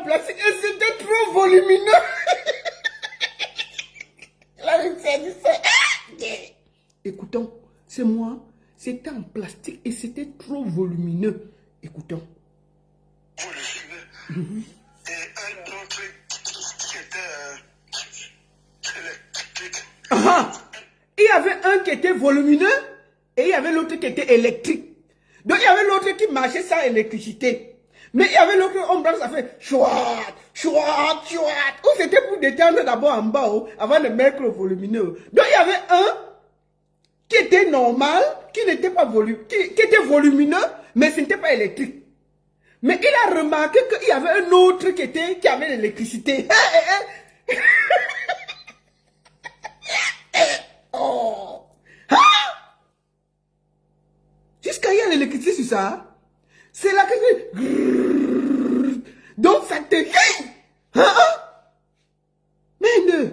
plastique et c'était trop volumineux. Écoutons, c'est moi. C'était en plastique et c'était trop volumineux. Écoutons. Volumineux. Et un autre qui était électrique. Ah, il y avait un qui était volumineux et il y avait l'autre qui était électrique. Donc il y avait l'autre qui marchait sans électricité. Mais il y avait l'autre, on branche, ça fait chouat, chouat, chouat. Ou c'était pour détendre d'abord en bas, avant de mettre le volumineux. Donc il y avait un qui était normal, qui n'était pas qui était volumineux, mais ce n'était pas électrique. Mais il a remarqué qu'il y avait un autre qui avait l'électricité. Oh. Ah! Jusqu'à y a l'électricité sur ça. C'est là que... Donc ça te... Mais ne...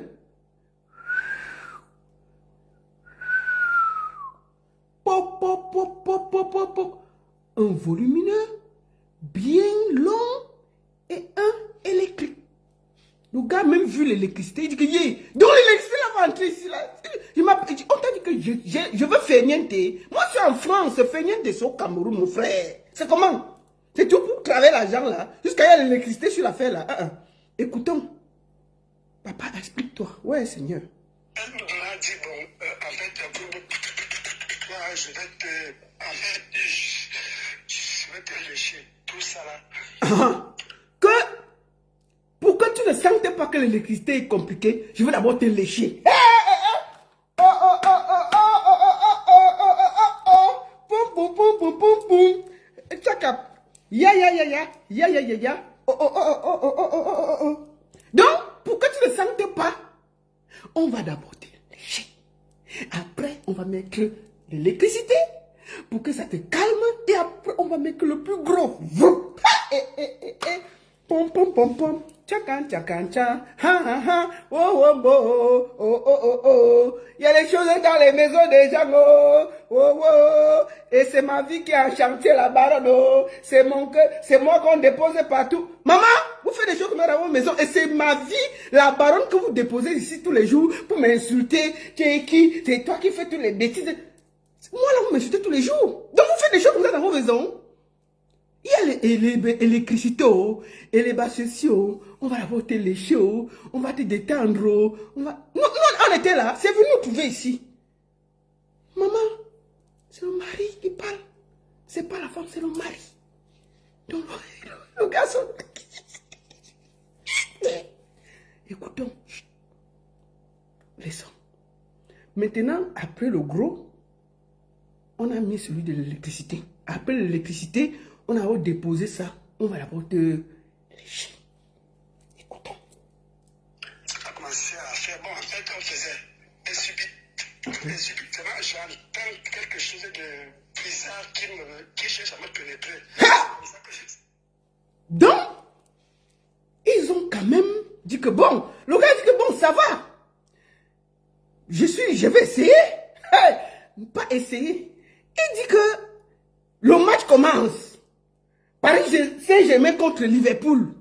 Pop, pop, pop, pop, pop, pop, pop. Un volumineux, bien long et un électrique. Le gars a même vu l'électricité, il dit que donc l'électricité là va entrer ici là. On t'a dit que je veux faire niente. Moi je suis en France, faire niente c'est au Cameroun mon frère. C'est comment? C'est tout pour travailler l'argent là. Jusqu'à y a l'électricité sur l'affaire là. Écoutons. Papa, explique-toi. Ouais Seigneur. Elle m'a dit bon, en fait, je vais te... En fait, je vais te lécher tout ça là. Pour que tu ne sentes pas que l'électricité est compliquée, je vais d'abord te lécher. Poum, poum, poum, poum, poum, poum. Tchakap. Ya. Donc, pour que tu ne sentes pas, on va d'abord te lécher. Après, on va mettre l'électricité pour que ça te calme. Et après, on va mettre le plus gros. Pom pom pom pom, tchakan tchakan tcha, ha ha, oh oh oh oh oh oh. Il y a les choses dans les maisons des gens, oh. Et c'est ma vie qui a chanté la baronne, oh. C'est moi qu'on dépose partout. Maman, vous faites des choses comme ça dans vos maisons et c'est ma vie, la baronne que vous déposez ici tous les jours pour m'insulter. Tu es qui? C'est toi qui fais toutes les bêtises. Moi là, vous m'insultez tous les jours. Donc vous faites des choses comme ça dans vos maisons. Il y a l'électricité et les bassesses, on va d'abord te lécher, on va te détendre, on va... Non, on était là, c'est venu nous trouver ici. Maman, c'est le mari qui parle. C'est pas la femme, c'est le mari. Donc, le garçon... Écoutons. Laissons. Maintenant, après le gros, on a mis celui de l'électricité. Après l'électricité, on a déposé ça. On va d'abord te lécher. Écoutons. Ça a commencé à faire. Bon, en fait, on faisait un subit. Ça va, j'entends quelque chose de bizarre qui cherche à me pénétrer. Donc, ils ont quand même dit que bon, le gars dit que bon, ça va. Je vais essayer. Pas essayer. Il dit que le match commence. Paris Saint-Germain contre Liverpool.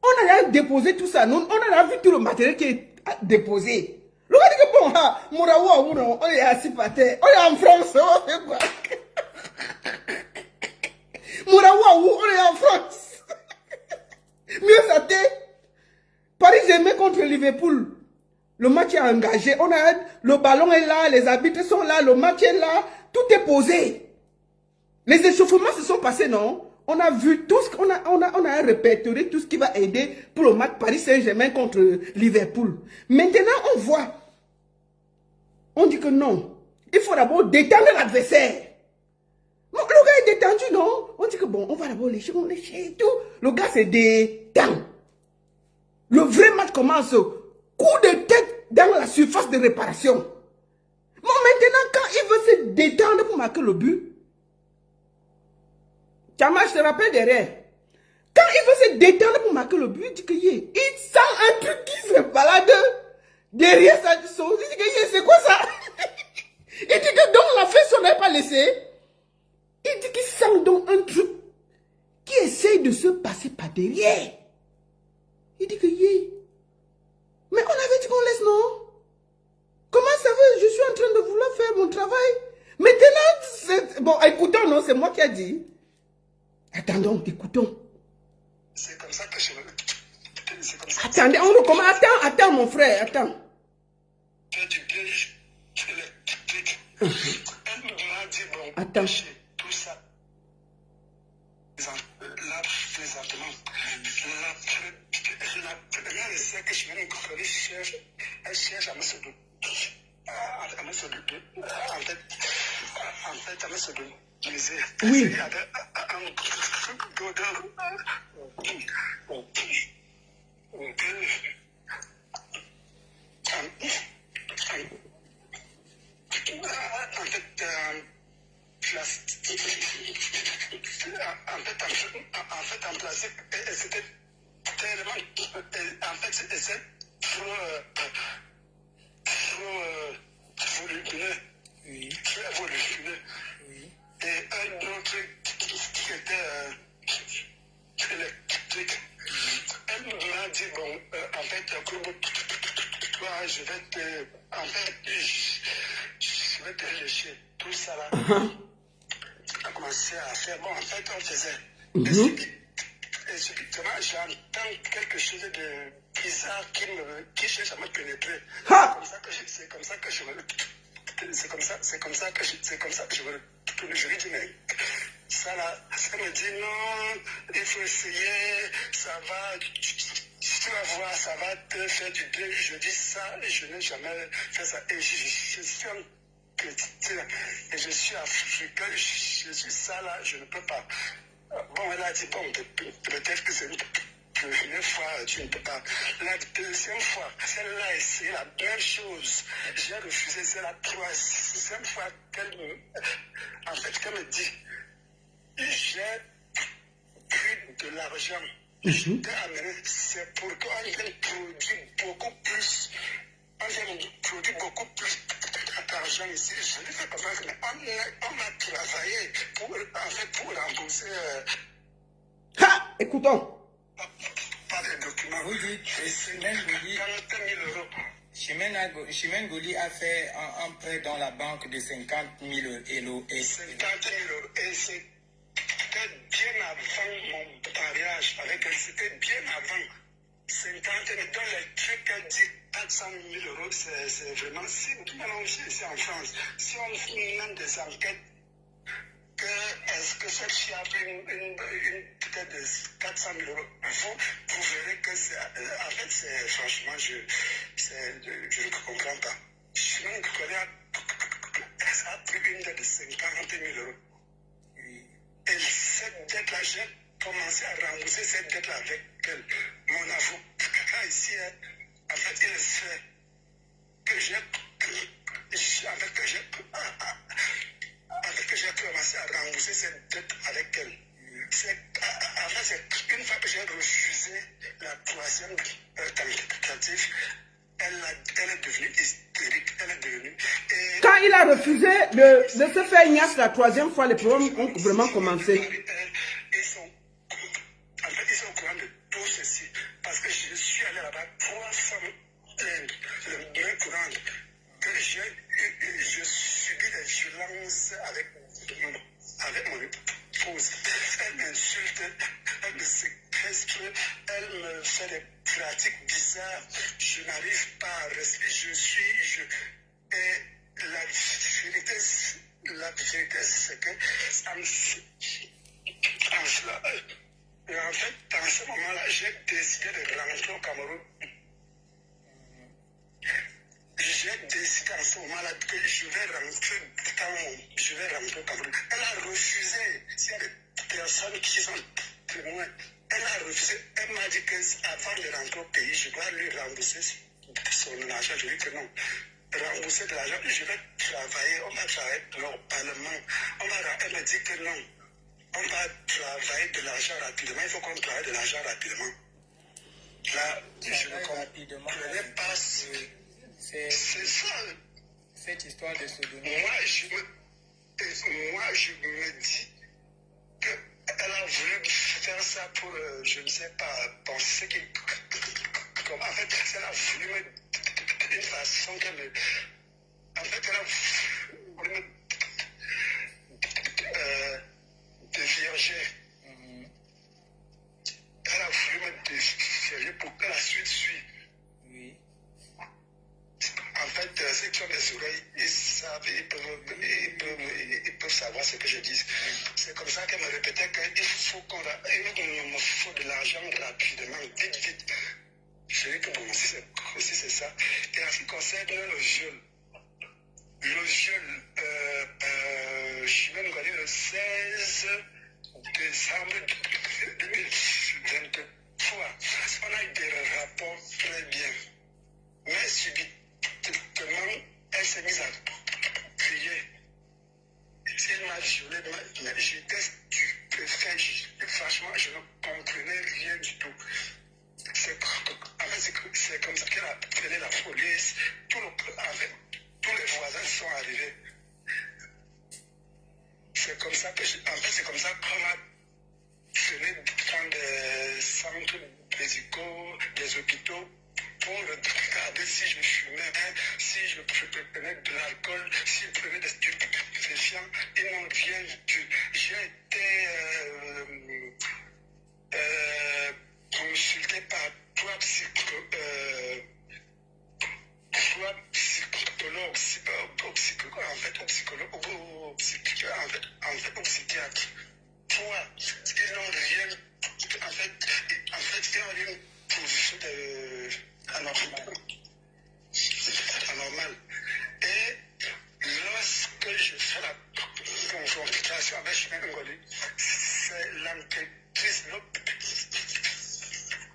On a déposé tout ça. On a vu tout le matériel qui est déposé. Le gars dit que bon, on est assis par terre. On est en France. On fait quoi? On est en France. Mieux ça Paris Saint-Germain contre Liverpool. Le match est engagé. Le ballon est là, les arbitres sont là, le match est là. Tout est posé. Les échauffements se sont passés, non? On a vu tout ce qu'on a répertorié tout ce qui va aider pour le match Paris Saint-Germain contre Liverpool. Maintenant, on voit. On dit que non. Il faut d'abord détendre l'adversaire. Bon, le gars est détendu, non? On dit que bon, on va d'abord lécher, on léche et tout. Le gars se détend. Le vrai match commence. Coup de tête dans la surface de réparation. Bon, maintenant, quand il veut se détendre pour marquer le but, Tchama, je te rappelle derrière. Quand il veut se détendre pour marquer le but, il dit que il sent un truc qui se balade derrière sa sauce. Il dit que c'est quoi ça? Il dit que donc la fesse, on n'avait pas laissé. Il dit qu'il sent donc un truc qui essaye de se passer par derrière. Il dit que yé. Mais on avait dit qu'on laisse, non? Comment ça veut? Je suis en train de vouloir faire mon travail. Maintenant, bon, écoutons, non, c'est moi qui ai dit. Attendons, écoutons. C'est comme ça que je veux. Attendez, on recommence. Attends, mon frère, attends. Fais du bien, je l'électrique. Elle m'a dit, bon, Attends. tout ça. Là, présentement, la première essai que je viens de coller, elle cherche à me se douter. À me se douter. En fait, à me se douter. Oui. Il y avait un godeur. En fait, en plastique, c'était tellement. En fait, c'était trop volumineux. Oui. Très volumineux. Oui. Et un autre qui était électrique. Elle m'a dit, bon, en fait, toi, je vais te. En fait, je vais te lécher. Tout ça là. On a commencé à faire. Bon, en fait, on faisait. Et subitement, j'entends quelque chose de bizarre qui cherche à me pénétrer. C'est comme ça que je veux. C'est comme ça que je veux. Je lui dis, mais ça là, ça me dit non, il faut essayer, ça va, tu vas voir, ça va te faire du bien. Je dis ça et je n'ai jamais fait ça. Et je suis un chrétien et je suis africain, je suis ça là, je ne peux pas. Bon, elle a dit, bon, peut-être que c'est une première fois, tu ne peux pas. La deuxième fois, celle-là, c'est la même chose. J'ai refusé, c'est la troisième fois qu'elle me dit, j'ai pris de l'argent. Je t'ai amené, c'est pour qu'on vienne produire beaucoup plus. On vient produire beaucoup plus d'argent ici. Je l'ai fait comme ça, mais on a travaillé pour rembourser. Écoutons. Pas de documents. Vous dites que Chimène Goli a fait un prêt dans la banque de 50 000 euros. 50 000 euros. Et c'était bien avant mon mariage avec elle. C'était bien avant. 50 000 dans les trucs qu'elle dit 400 000 euros, c'est vraiment. Si maintenant ici en France, si on mène des enquêtes, est-ce que cette fille a pris une peut-être de 400 000 euros, vous verrez que c'est. En fait, c'est franchement, je ne comprends pas. Je ne connais pas. Ça a pris une dette de 50 000 euros. Et cette dette-là, j'ai commencé à rembourser cette dette-là avec elle. Mon avocat ici, en fait, il sait que j'ai commencé à rembourser cette dette avec elle. En fait, c'est une fois que j'ai refusé la troisième tentative, elle est devenue hystérique, elle est devenue. Quand il a refusé de se faire ignace la troisième fois, les problèmes ont vraiment commencé. Ils sont au courant de tout ceci. Parce que je suis allé là-bas 3 fois le même courant. Que je subis des violences avec mon épouse. Elle m'insulte, elle me séquestre, elle me fait des pratiques bizarres. Je n'arrive pas à respirer. Et la vérité, c'est que ça me fait. Et en fait, dans ce moment-là, j'ai décidé de rentrer au Cameroun. J'ai décidé en ce moment-là que je vais rentrer au Cameroun. Elle a refusé. S'il y a des personnes qui sont témoins, elle a refusé. Elle m'a dit qu'avant de rentrer au pays, je dois lui rembourser son argent. Je lui ai dit que non. Rembourser de l'argent, je vais travailler. On va travailler au Parlement. Elle m'a dit que non. On va travailler de l'argent rapidement. Il faut qu'on travaille de l'argent rapidement. Là, je ne comprenais pas. C'est ça. Cette histoire de sodomie. Moi, je me dis qu'elle a voulu faire ça pour, je ne sais pas, penser qu'il comme, en fait, elle a voulu me d'une façon qu'elle me... En fait, elle a voulu me dévierger. Elle a voulu me dévierger pour que la suite suive. Oui. En fait, ceux qui ont des oreilles, ils savent, ils peuvent savoir ce que je dis. C'est comme ça qu'elle me répétait qu'il faut il me faut de l'argent rapidement, vite, vite. Je dis que bon, si c'est ça. Et en ce qui concerne le viol, Chimène Ngozi le 16 décembre 2023, on a eu des rapports très bien. Mais subitement, elle s'est mise à crier. Elle m'a violé, mais j'étais stupéfait. Franchement, je ne comprenais rien du tout. C'est comme ça qu'elle a appelé la police. Tous les voisins sont arrivés. C'est comme ça que c'est comme ça qu'on a traîné dans des centres médicaux, des hôpitaux, pour regarder si je fumais, si je prenais de l'alcool, si je prenais des stupéfiants. Ils n'ont rien vu. J'ai été consulté par trois psychologues, au psychiatre. Trois, ils n'ont rien, en fait, ils n'ont rien trouvé anormal. Et lorsque je fais la confrontation avec Chimène Ngozi, c'est l'enquêtrice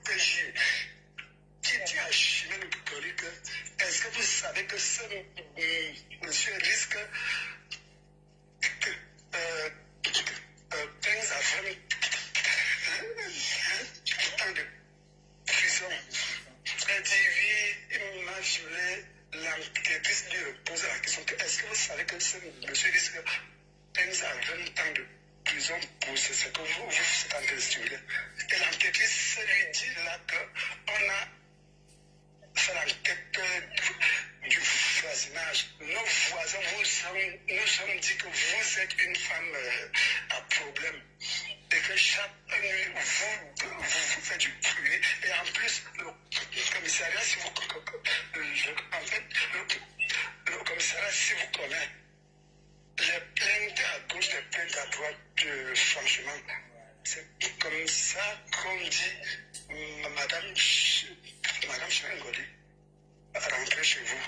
PJ qui dit à Chimène Ngozi que est-ce que vous savez que ce monsieur risque peine à ferme temps de prison. Elle dit oui, il m'a violé. L'enquêtrice lui repose la question que est-ce que vous savez que ce monsieur risque peine à 20 ans de prison pour ce que vous êtes en train de stimuler. Et l'enquêtrice lui dit là qu'on a fait l'enquête du voisinage. Nos voisins nous sommes dit que vous êtes une femme à problème et que chaque nuit vous faites du bruit. Et en plus, le commissariat, si vous connaissez les plaintes à gauche, les plaintes à droite, franchement, c'est comme ça qu'on dit Madame Chimène Ngozi rentrez chez vous.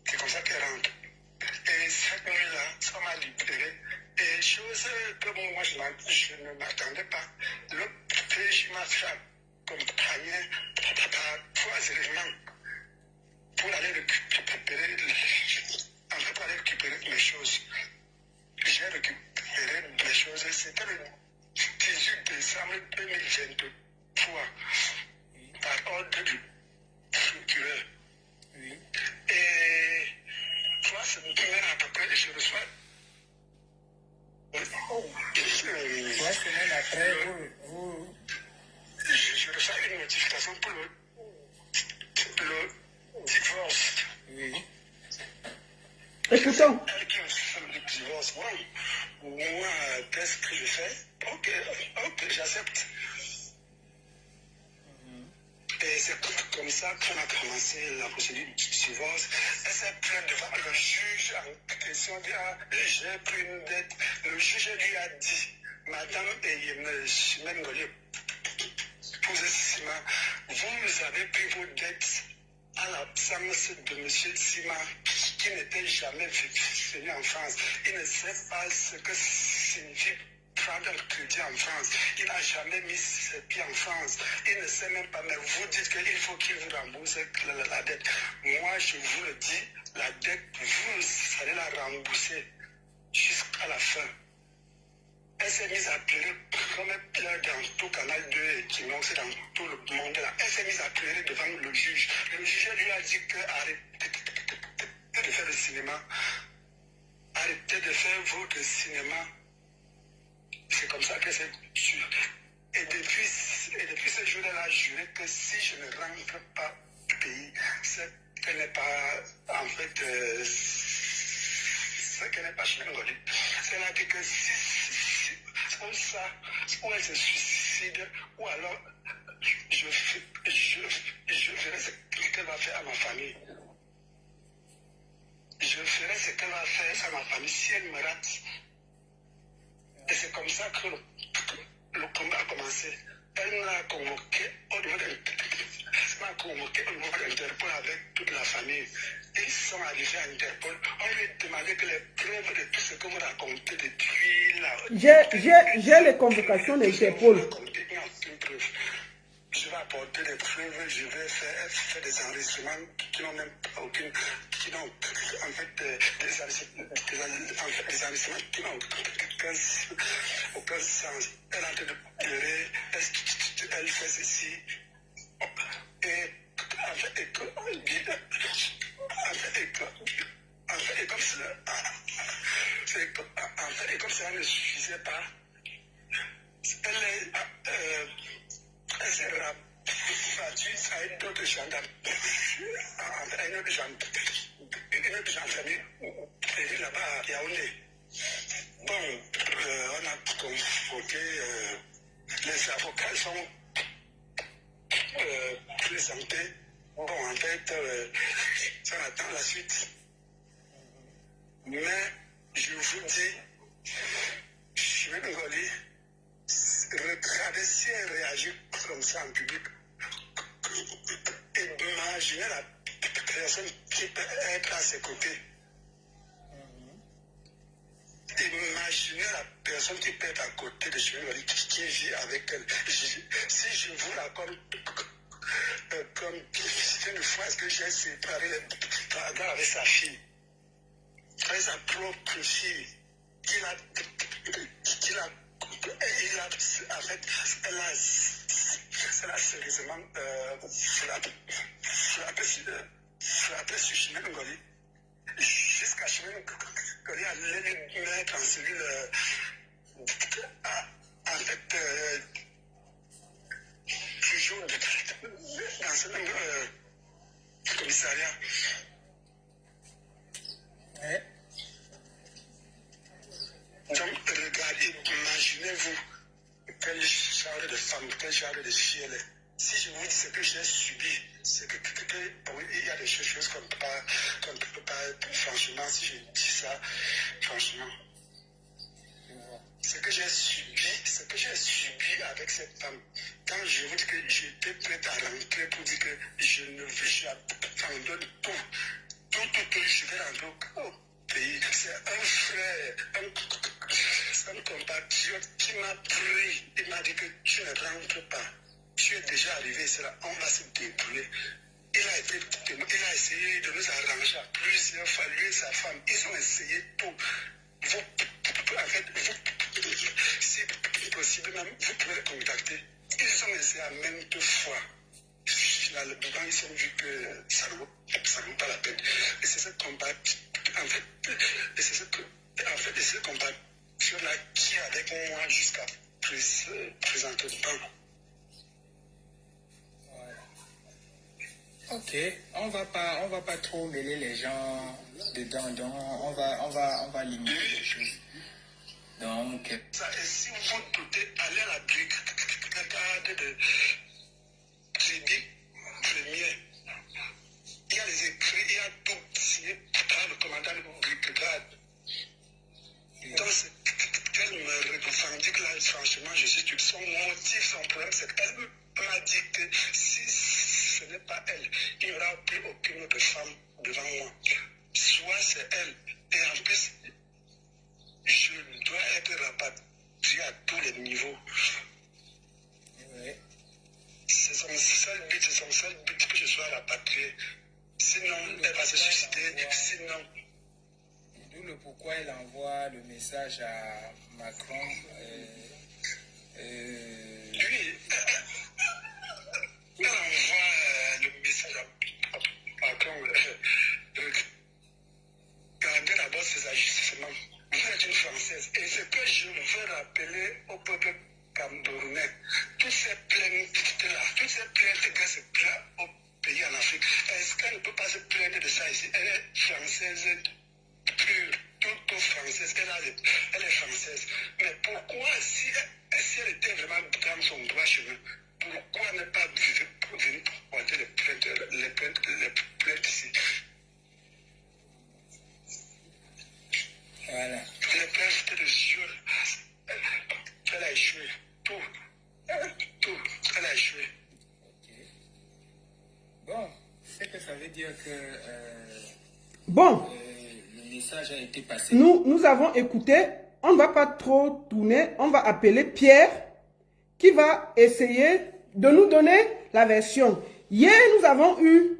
C'est comme ça qu'elle rentre. Et cette nuit-là, ça m'a libéré. Et chose que moi, je ne m'attendais pas. Le PJ m'a fait accompagner par trois éléments pour aller récupérer mes choses. J'ai récupéré mes choses. C'était le 18 décembre 2023 par ordre du procureur. Oui. Et 3 semaines à peu près, je reçois. 3 semaines après, Je reçois une notification pour le divorce. Oui. Et pourtant, Elle qui me fait le divorce, moi, qu'est-ce que je fais? Ok, j'accepte. Et c'est comme ça qu'on a commencé la procédure du divorce. Elle s'est plainte devant le juge en question. J'ai pris une dette. Le juge lui a dit, Madame Chimène Ngozi, épouse Sima, vous avez pris vos dettes à l'absence de M. Sima, qui n'était jamais venu en France. Il ne sait pas ce que signifie prendre un crédit en France. Il n'a jamais mis ses pieds en France. Il ne sait même pas, mais vous dites qu'il faut qu'il vous rembourse la dette. Moi, je vous le dis, la dette, vous allez la rembourser jusqu'à la fin. Elle s'est mise à pleurer comme elle pleure dans tout Canal 2 et Kinox, dans tout le monde. Elle s'est mise à pleurer devant le juge. Le juge lui a dit que arrêtez de faire le cinéma. Arrêtez de faire votre cinéma. C'est comme ça qu'elle s'est Et depuis ce jour-là, elle a juré que si je ne rentre pas au pays, c'est qu'elle n'est pas, en fait, c'est qu'elle n'est pas chez Ngoli. Elle a dit que si ou ça, ou elle se suicide, ou alors je verrai ce qu'elle va faire à ma famille. Je ferai ce qu'elle va faire à ma famille si elle me rate. Et c'est comme ça que le combat a commencé. Elle m'a convoqué au niveau d'Interpol avec toute la famille. Ils sont arrivés à Interpol. On lui demandait que les preuves de tout ce que vous racontez depuis là. J'ai les convocations d'Interpol. Je vais apporter des preuves, je vais faire des enregistrements qui n'ont même pas aucune, qui n'ont en fait des enregistrements qui n'ont aucun sens. Elle est en train de pleurer, elle fait ceci. Et en fait, comme ça ne suffisait pas, elle s'est rabattue à une autre gendarme, une autre gendarmerie là-bas à Yaoundé. Bon, on a convoqué, les avocats sont présentés. Bon, en fait, ça attend la suite. Mais je vous dis, Chimène Ngoli, regardez si elle réagit comme ça en public. Imaginez la personne qui peut être à ses côtés. Imaginez la personne qui peut être à côté de Chimène Ngoli, qui vit avec elle. Si je vous raconte comme une fois que j'ai séparé les parents avec sa fille, avec sa propre fille, en fait, elle a sérieusement frappé sur Chimène Ngoli. Jusqu'à Chimène Ngoli allait les mettre en cellule, en fait, toujours dans ce même commissariat. Ouais. Donc, regardez, imaginez-vous quel genre de femme, quel genre de fille elle est. Si je vous dis ce que j'ai subi, c'est que bon, il y a des choses qu'on ne peut pas, franchement, si je dis ça, franchement, ce que j'ai subi avec cette femme, quand je vous dis que j'étais prête à rentrer pour dire que je ne veux, j'abandonne tout, je vais rentrer au pays. C'est un frère, un compatriote qui m'a pris, il m'a dit que tu ne rentres pas. Tu es déjà arrivé, c'est là, on va se débrouiller. Il a essayé de nous arranger à plusieurs fois, lui et sa femme. Ils ont essayé tout. Vous, en fait, si possible, même, vous pouvez les contacter. Ils ont essayé à maintes fois. Finalement, ils ont vu que ça ne vaut pas la peine. Et c'est ce combat, en fait, c'est ce combat sur-là qui est avec moi jusqu'à présentement. Ok, on va pas trop mêler les gens dedans, donc on va limiter les choses. Donc, et si vous doutez, allez à la brigade de crédit premier. Il y a les écrits, il y a tout signé par le commandant de brigade. Donc, qu'elle me revendique là, franchement, je suis tout. Son motif, son problème, c'est qu'elle m'a dit que si ce n'est pas elle, il n'y aura plus aucune autre femme devant moi. Soit c'est elle, et en plus, je dois être rapatrié à tous les niveaux. ouais. C'est son seul but que je sois rapatrié. Sinon, elle va se suicider. Sinon. D'où le pourquoi elle envoie le message à Macron. Lui, elle envoie le message à Macron. Regardez d'abord ses agissements. Vous êtes une Française. Et ce que je veux rappeler au peuple camerounais. Toutes ces plaintes-là, toutes ces plaintes que se plaignent au pays en Afrique, est-ce qu'elle ne peut pas se plaindre de ça ici? Elle est française pure, toute française, elle est française. Mais pourquoi, si elle était vraiment dans son droit chemin, pourquoi ne pas venir porter les plaintes ici? Voilà. Les plaintes de viol, elle a échoué. Tout, elle a échoué. Ok. Bon, c'est que ça veut dire que Bon, le message a été passé. nous avons écouté. On ne va pas trop tourner. On va appeler Pierre qui va essayer de nous donner la version. Hier, nous avons eu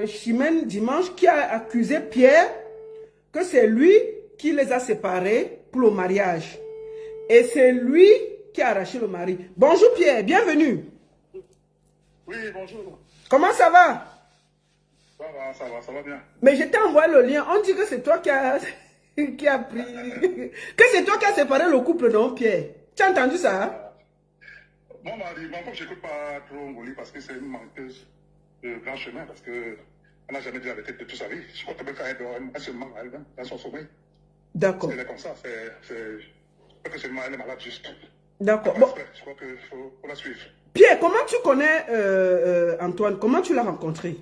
Chimène Dimanche qui a accusé Pierre que c'est lui qui les a séparés pour le mariage. Et c'est lui qui a arraché le mari. Bonjour Pierre, bienvenue. Oui, bonjour. Comment ça va? Ça va bien. Mais je t'ai envoyé le lien. On dit que c'est toi qui a, qui a pris... Que c'est toi qui a séparé le couple, non Pierre? Tu as entendu ça? Bon, comme je n'écoute pas trop Ngoli parce que c'est une menteuse de grand chemin, parce qu'elle n'a jamais dit la vérité de toute sa vie. Je crois que même quand elle se ment elle-même dans son sommeil. D'accord. Elle est comme ça, je crois que seulement elle est malade juste. D'accord. Bon. Je crois qu'il faut la suivre. Pierre, comment tu connais Antoine? Comment tu l'as rencontré?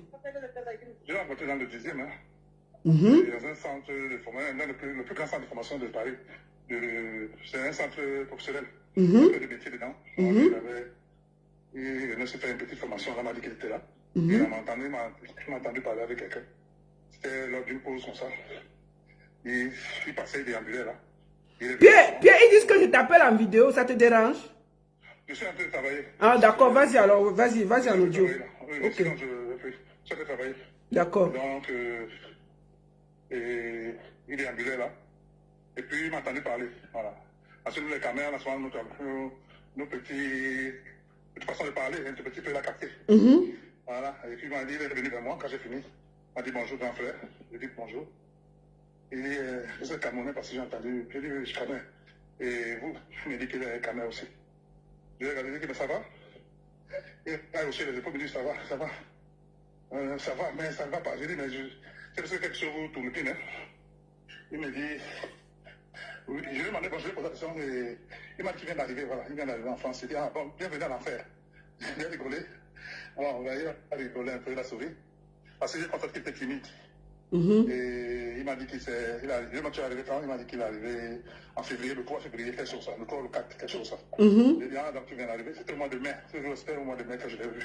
Je l'ai rencontré dans le 10e, hein. Dans un centre de formation, le plus grand centre de formation de Paris. C'est un centre professionnel. Il y avait des métiers dedans. Il venait se faire une petite formation, là, m'a dit qu'il était là. Il m'a entendu parler avec quelqu'un. C'était lors d'une pause comme ça. Il passait, il déambulait là. Pierre, ils disent que je t'appelle en vidéo, ça te dérange? Je suis en train de travailler. Ah d'accord, vas-y alors, vas-y en audio. Oui, ok. Sinon je suis en train de travailler. D'accord. Donc, il déambulait là. Et puis il m'a entendu parler. Voilà. Ensuite, les caméras, en ce moment, nos petites façons de parler, un petit peu la capter. Voilà. Et puis il m'a dit, il est venu vers moi quand j'ai fini. Il m'a dit bonjour grand frère. J'ai dit bonjour. Il dit, vous êtes Camerounais parce que j'ai entendu. J'ai dit, oui, je suis Camerounais. Et vous, il m'a dit qu'il est Camerounais aussi. Je lui ai regardé, mais ça va? Et là aussi, les épaules me disent, ça va. Ça va, mais ça ne va pas. J'ai dit, mais c'est parce que quelque chose vous tourne pin, hein. Il me dit, oui, je lui ai demandé, bon, je lui ai posé la question, et il m'a dit qu'il vient d'arriver, voilà, il vient d'arriver en France. Il dit, ah bon, bienvenue en enfer. J'ai rigolé. Bon, il a rigolé un peu, il a souri. Parce que j'ai constaté qu'il était timide. Et il m'a dit qu'il s'est. Il est arrivé quand? Il m'a dit qu'il est arrivé en février, le 3 février, quelque chose, le 3 ou le 4, quelque chose. J'ai dit, ah, donc tu viens d'arriver. C'était au mois de mai. C'était au mois de mai que je l'ai vu.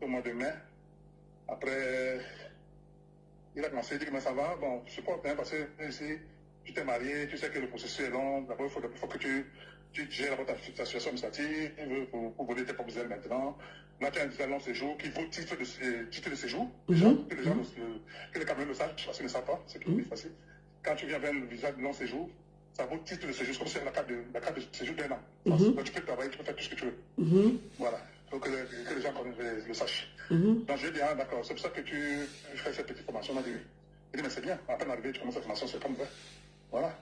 Au mois de mai. Après, il a commencé à dire, mais ça va, bon, je supporte, hein, parce que ici, tu t'es marié, tu sais que le processus est long. D'abord, il faut que tu gères ta situation administrative pour voler tes propres ailes maintenant. Là, tu as un visa de long séjour qui vaut titre de séjour. Déjà, que les gens, que les Camerounais le sachent, parce qu'ils ne savent pas, c'est plus facile. Quand tu viens vers le visa de long séjour, ça vaut titre de séjour, comme c'est la carte de séjour d'un an. Donc tu peux travailler, tu peux faire tout ce que tu veux. Voilà. Il faut que les gens le sachent. Donc je dis, ah d'accord, c'est pour ça que tu fais cette petite formation. Il dit, mais c'est bien, à peine arrivé, tu commences cette formation, c'est comme ça. Voilà.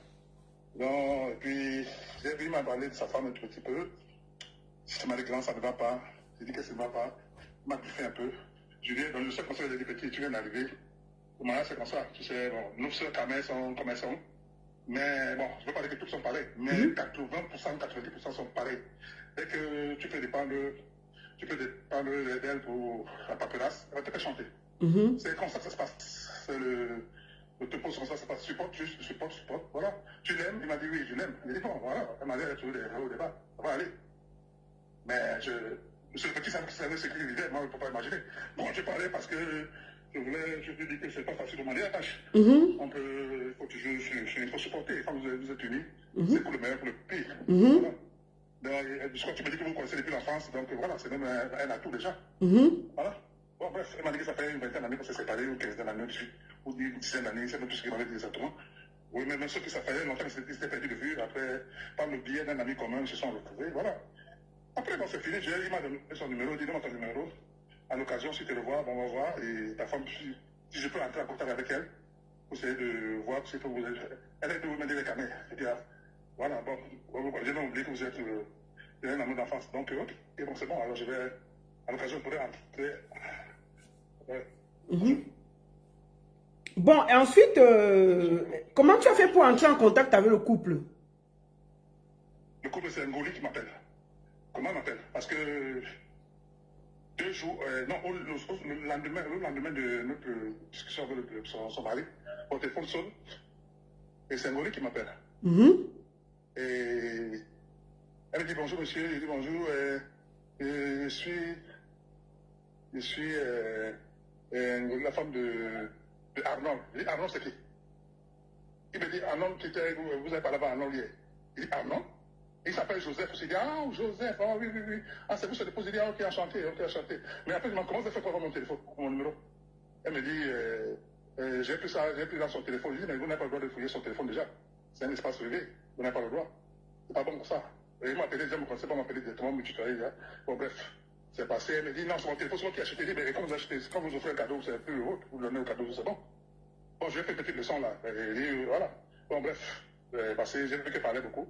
Donc, et puis, il m'a parlé de sa femme un tout petit peu. Je m'a dit que non, ça ne va pas. J'ai dit que ça ne va pas. Il m'a bouffé un peu. Je lui ai donné le seul conseil, il a dit, petit, tu viens d'arriver. Au mariage, c'est comme ça. Tu sais, bon, nos sœurs Camerounais sont comme elles sont. Mais bon, je ne veux pas dire que toutes sont pareilles. Mais 80%, 90% sont pareils. Et que tu peux dépendre d'elle pour la paperasse, elle va te faire chanter. C'est comme ça que ça se passe. C'est le topo sur ça se passe. Support, voilà. Tu l'aimes? Il m'a dit oui, je l'aime. Il dit bon, voilà, elle m'a dit trouver des au débat. Ça va aller. Mais monsieur le petit savait ce qu'il vivait, moi je ne peux pas imaginer. Bon, je parlais parce que je te dis que c'est pas facile de mariage. On peut, il faut toujours, il faut supporter. Quand vous êtes unis, c'est pour le meilleur, pour le pire. Voilà. Donc, je crois que tu me dis que vous connaissez depuis l'enfance, donc voilà, c'est même un atout déjà. Voilà. Bon, bref, elle m'a dit que ça fait une vingtaine d'années qu'on s'est séparés, ou 15 d'années, ou une dizaine d'années, c'est même tout ce qu'il m'avait dit exactement. Oui, mais même ceux qui ça fait longtemps qu'ils s'étaient perdus de vue, après, par le biais d'un ami commun, ils se sont retrouvés, voilà. Après, bon, c'est fini, il m'a donné son numéro, il dit, donne-moi ton numéro. À l'occasion, si tu le vois, bon, on va voir, et ta femme, si je peux entrer en contact avec elle, pour essayer de voir si elle est de vous mener les caméras. Et puis, voilà, bon, j'ai même oublié que vous êtes Il a un amour d'enfance. Donc, ok, et bon, c'est bon, alors je vais, à l'occasion, je pourrais rentrer. Ouais. Bon, et ensuite, comment tu as fait pour entrer en contact avec le couple? Le couple, c'est Ngoli qui m'appelle. Comment il m'appelle? Parce que 2 jours, non, le lendemain de notre discussion avec son mari, mon téléphone sonne, et c'est Ngoli qui m'appelle. Et elle me dit bonjour monsieur, je dis bonjour, je suis la femme de Arnold. Je dis Arnold c'est qui? Il me dit Arnold qui était, vous avez parlé avec Arnold hier. Il dit Arnold? Il s'appelle Joseph. Il dit ah Joseph, ah oui, oui, oui. Ah c'est vous c'est déposé, il dit ah ok enchanté, ok enchanté. Mais après je me demande comment ça fait pour avoir mon téléphone, mon numéro. Elle me dit j'ai pris dans son téléphone. Je dis mais vous n'avez pas le droit de fouiller son téléphone déjà. C'est un espace privé, vous n'avez pas le droit. C'est pas bon pour ça. Et il m'a appelé, déjà, me connaissait pas m'appeler directement, me tutoyer. Bon, bref, c'est passé. Elle me dit, non, c'est mon téléphone, c'est moi qui ai acheté. Je dis, mais quand vous achetez, quand vous offrez un cadeau, c'est plus heureux, vous donnez le cadeau, c'est bon. Bon, j'ai fait une petite leçon là. Et dit, voilà. Bon, bref, passé, j'ai vu qu'elle parlait beaucoup.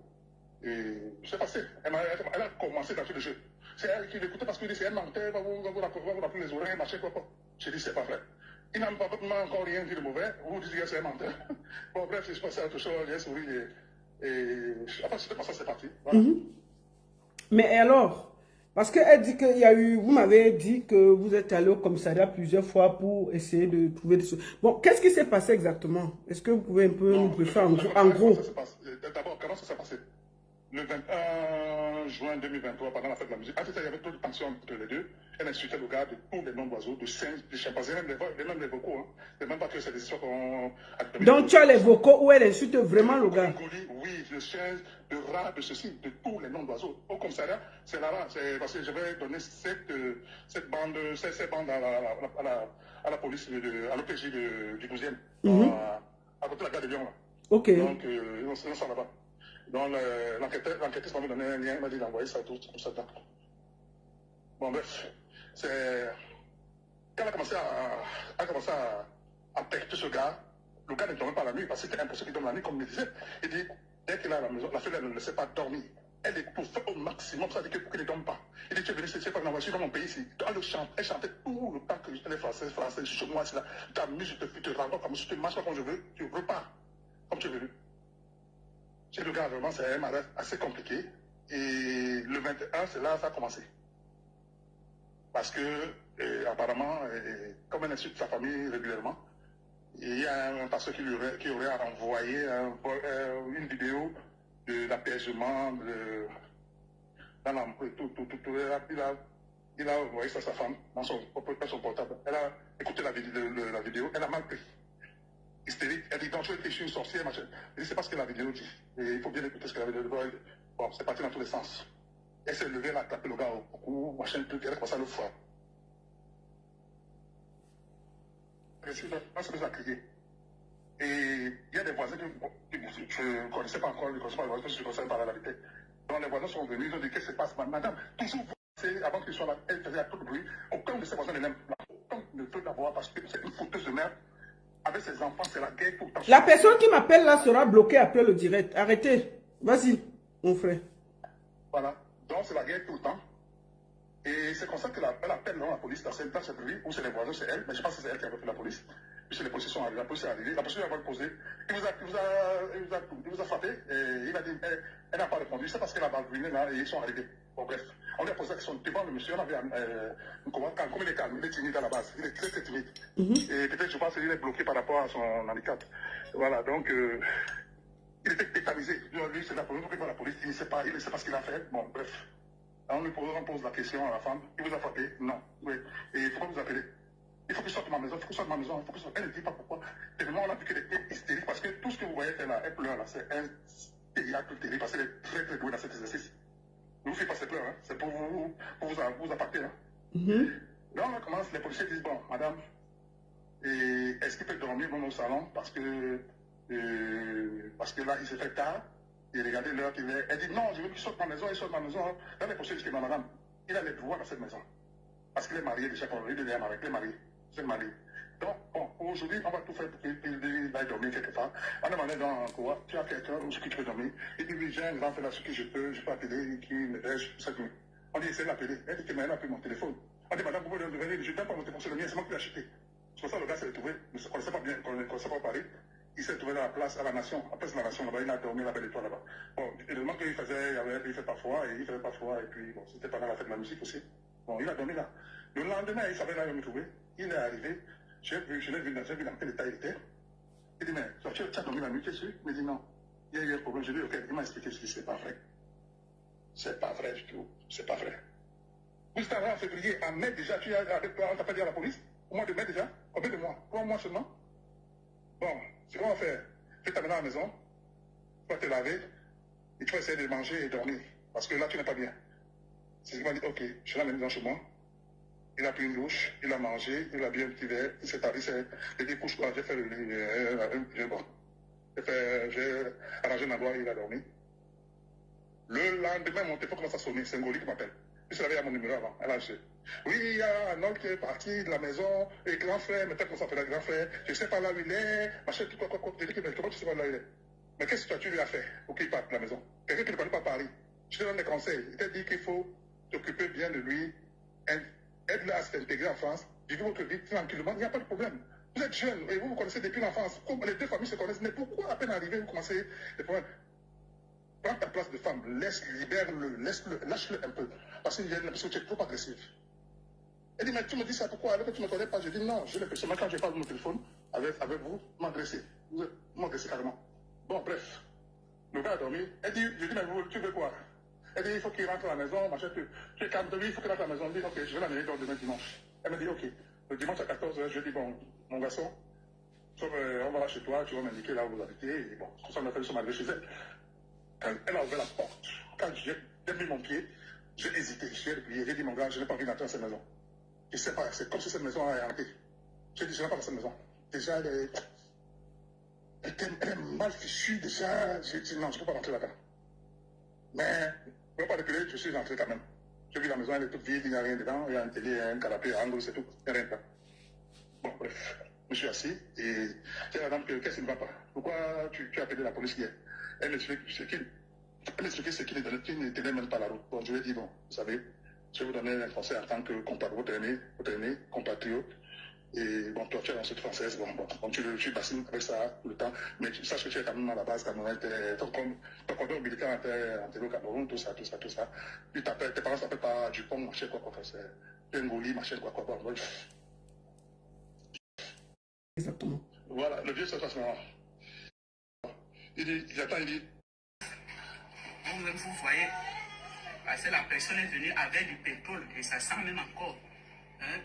Et c'est passé. Elle a commencé dans tout le jeu. C'est elle qui l'écoutait parce que c'est elle mentait, vous rappelez les oreilles, machin, quoi. J'ai dit, c'est pas vrai. Il n'a pas encore rien dit de mauvais. Vous dites que c'est un menteur. Bon, bref, je suis passé à autre chose, j'ai souri et après, c'était comme ça, c'est parti. Voilà. Mais alors, parce qu'elle dit qu'il y a eu, vous m'avez dit que vous êtes allé au commissariat plusieurs fois pour essayer de trouver des choses. Bon, qu'est-ce qui s'est passé exactement? Est-ce que vous pouvez un peu nous briefer en gros? D'abord, comment ça s'est passé? Le 21 juin 2023, pendant la fête de la musique, il y avait trop de tensions entre les deux. Elle insultait le gars de tous les noms d'oiseaux, de singes, de chimpanzés, même les vocaux. Hein. C'est même pas que c'est des histoires qu'on... Donc tu as les vocaux où elle insulte vraiment le gars? Oui, de singes, de rats, de ceci, de tous les noms d'oiseaux. Au commissariat, c'est là-bas. Parce que je vais donner cette bande à la police, à l'OPJ du 12e, à côté de la gare de Lyon. Là. Ok. Donc, on s'en là-bas. Donc, l'enquêteur m'avait donné un lien, il m'a dit d'envoyer ça, tout ça. Bon, bref, c'est... Quand elle a commencé à pecter ce gars, le gars ne dormait pas la nuit, parce que c'était impossible qu'il dorme la nuit, comme il me disait. Il dit, dès qu'il est à la maison, la fille, elle ne le laissait pas dormir. Elle est pour faire au maximum, ça veut dire qu'il ne dorme pas. Il dit, tu es venu, c'est pas dans la voiture, dans mon pays ici. Elle chantait tout le temps que j'étais français, chez moi, c'est là. Ta musique, je te renvoie comme si tu marches pas comme je veux, tu veux pas, comme tu veux. Chez le gars, vraiment, c'est un mariage assez compliqué. Et le 21, c'est là que ça a commencé. Parce que, apparemment, comme elle insulte sa famille régulièrement, il y a un pasteur qui aurait envoyé une vidéo de l'apaisement, il a envoyé ça à sa femme dans son portable. Elle a écouté la vidéo, elle a mal pris. Hystérique, elle dit, donc tu es une sorcière, machin. Elle dit, c'est pas ce que la vidéo dit. Et il faut bien écouter ce que la vidéo dit. Bon, c'est parti dans tous les sens. Elle s'est levée, elle a tapé le gars au cou, machin, tout, elle a commencé à le foire. Et c'est ce que ça a crié. Et il y a des voisins que je ne connaissais pas encore, je ne connaissais pas les voisins, parce que je ne connaissais pas la vérité. Donc les voisins sont venus, ils ont dit, qu'est-ce qui se passe, madame? Toujours, avant qu'il soit là, elle faisait tout le bruit. Aucun de ses voisins ne l'aime. Aucun ne peut la voir parce que c'est une fouteuse de merde. Avec ses enfants, c'est la guerre tout le temps. La personne qui m'appelle là sera bloquée après le direct. Arrêtez. Vas-y, mon frère. Voilà. Donc, c'est la guerre tout le temps. Et c'est comme ça qu'elle appelle la police dans cette rue, où c'est les voisins, c'est elle. Mais je pense que c'est elle qui a appelé la police. Puis les policiers sont arrivés. La police est arrivée. La police va le poser. Il vous a frappé. Et il a dit, elle n'a pas répondu. C'est parce qu'elle a balbriné là et ils sont arrivés. Bon, bref. On lui a posé la question devant le monsieur. On avait comme il est calme, il est timide à la base. Il est très, très timide. Et peut-être, je pense qu'il est bloqué par rapport à son handicap. Voilà, donc, il était tétanisé. Lui, c'est la police, la police, il ne sait pas ce qu'il a fait. Bon, bref. On pose la question à la femme. Il vous a frappé? Non. Oui. Et pourquoi vous appelez? Il faut qu'il sorte de ma maison, il faut qu'il sorte de ma maison, il faut qu'il sorte. Elle ne dit pas pourquoi. Tellement on a vu qu'elle était hystérique parce que tout ce que vous voyez là, elle pleure là, c'est un théâtre terrible parce qu'elle est très très douée dans cet exercice. Ne vous faites pas ses pleurs, hein. C'est pour vous appâter. Hein. Là on commence, les policiers disent, bon, madame, est-ce qu'il peut dormir dans nos salons parce que là il s'est fait tard, et regardez l'heure qu'il est. Elle dit, non, je veux qu'il sorte de ma maison, il sort de ma maison. Là les policiers disent que non, madame, il a les droits dans cette maison. Parce qu'il est marié déjà, il est marié, il est marié. Donc, bon, aujourd'hui, on va tout faire pour qu'il aille dormir quelque part. On a demandé dans quoi, tu as quelqu'un où ce qui peut dormir. Il dit, oui, j'ai un grand frère là, ce que je peux appeler, qui me dèche, tout ça. On dit, essaie de l'appeler. Elle dit que maintenant, elle a pris mon téléphone. On dit, madame, vous pouvez venir, je ne donne pas mon téléphone, c'est le mien, c'est moi qui l'ai acheté. C'est pour ça que le gars s'est retrouvé, ne se connaissait pas bien, ne connaissait pas Paris. Il s'est trouvé dans la place à la Nation, après la Nation là-bas, il a dormi la belle étoile là-bas. Bon, évidemment qu'il faisait, il fait parfois, et puis bon, c'était pendant la fête de la musique aussi. Bon, il a dormi là. Le lendemain, il savait là où me trouver. Il est arrivé, je l'ai vu dans quel état il était. Il dit, mais tu as dormi la nuit, tu es sûr? Il me dit non. Il y a eu un problème, je lui ai dit, ok, il m'a expliqué, je dis, c'est pas vrai. C'est pas vrai du tout, c'est pas vrai. Vous êtes en février, en mai déjà, tu es avec toi, on t'a pas dit à la police? Au mois de mai déjà? Combien de mois? 3 mois seulement? Bon, c'est quoi on va faire? Tu t'amènes à la maison, tu vas te laver, et tu vas essayer de manger et dormir. Parce que là, tu n'es pas bien. C'est ce qu'il m'a dit, ok, je l'ai amené dans chez moi. Il a pris une douche, il a mangé, il a bu un petit verre, il s'est taillé, il dit, couche-toi, j'ai fait le lit, bon. J'ai arrangé ma doigt, il a dormi. Le lendemain, mon téléphone commence à sonner, c'est un goli qui m'appelle. Il se réveille à mon numéro avant, elle a acheté. Oui, il y a un homme qui est parti de la maison, et grand frère, mais peut-être qu'on s'appelle grand frère, je ne sais pas là où il est, machin, tout quoi, je dis, mais comment tu sais pas là où il est? Mais qu'est-ce que tu lui as fait pour qu'il parte de la maison? Quelqu'un qui ne connaît pas Paris. Je te donne des conseils. Il t'a dit qu'il faut t'occuper bien de lui, aide-le à s'intégrer en France, vivez votre vie tranquillement, il n'y a pas de problème. Vous êtes jeune et vous vous connaissez depuis l'enfance. Les deux familles se connaissent, mais pourquoi à peine arrivé, vous commencez des problèmes? Prends ta place de femme, libère-le, lâche-le un peu. Parce qu'il y a l'impression que tu es trop agressif. Elle dit, mais tu me dis ça pourquoi? Alors que tu ne me connais pas, je dis non, j'ai l'impression, même quand je parle de mon téléphone avec vous, m'agresser. Vous m'agressez carrément. Bon, bref. Le gars a dormi. Elle dit, je dis, mais vous, tu veux quoi? Elle dit, il faut qu'il rentre à la maison, machin, tu es calme de lui, il faut qu'il rentre à la maison. Elle dit, ok, je vais l'amener demain dimanche. Elle me dit, ok. Le dimanche à 14h, je dis, bon, mon garçon, on va là chez toi, tu vas m'indiquer là où vous habitez, et bon, tout ça, on a fait le sommet chez elle. Quand elle a ouvert la porte, quand j'ai mis mon pied, j'ai hésité, j'ai dit, mon gars, je n'ai pas envie d'entrer dans cette maison. Je ne sais pas, c'est comme si cette maison a hanté. J'ai dit, je n'ai pas dans cette maison. Déjà, elle est mal fichue, déjà, j'ai dit, non, je ne peux pas rentrer là-dedans. Mais, je ne peux pas reculer, je suis rentré quand même. J'ai vu la maison, elle est toute vide, il n'y a rien dedans, il y a un télé, un canapé, un angle, c'est tout, il n'y a rien dedans. Bon, bref, je me suis assis et j'ai la dame, qu'est-ce qui ne va pas? Pourquoi tu as appelé la police hier? Elle m'explique ce qui ne tenait même pas la route. Bon, je lui ai dit, bon, vous savez, je vais vous donner un conseil en tant que votre aîné, compatriote. Et bon, toi, tu es dans cette française, bon, tu bassines avec ça tout le temps, mais tu saches que tu es quand même à la base camerounaise, ton cordon ombilical en au Cameroun, tout ça. Puis tes parents ne s'appellent pas Dupont, machin, quoi, c'est Ngoli, machin, quoi, bon. Exactement. Voilà, le vieux se passe maintenant. Il dit, Vous-même, vous voyez, parce que la personne est venue avec du pétrole et ça sent même encore. Hein?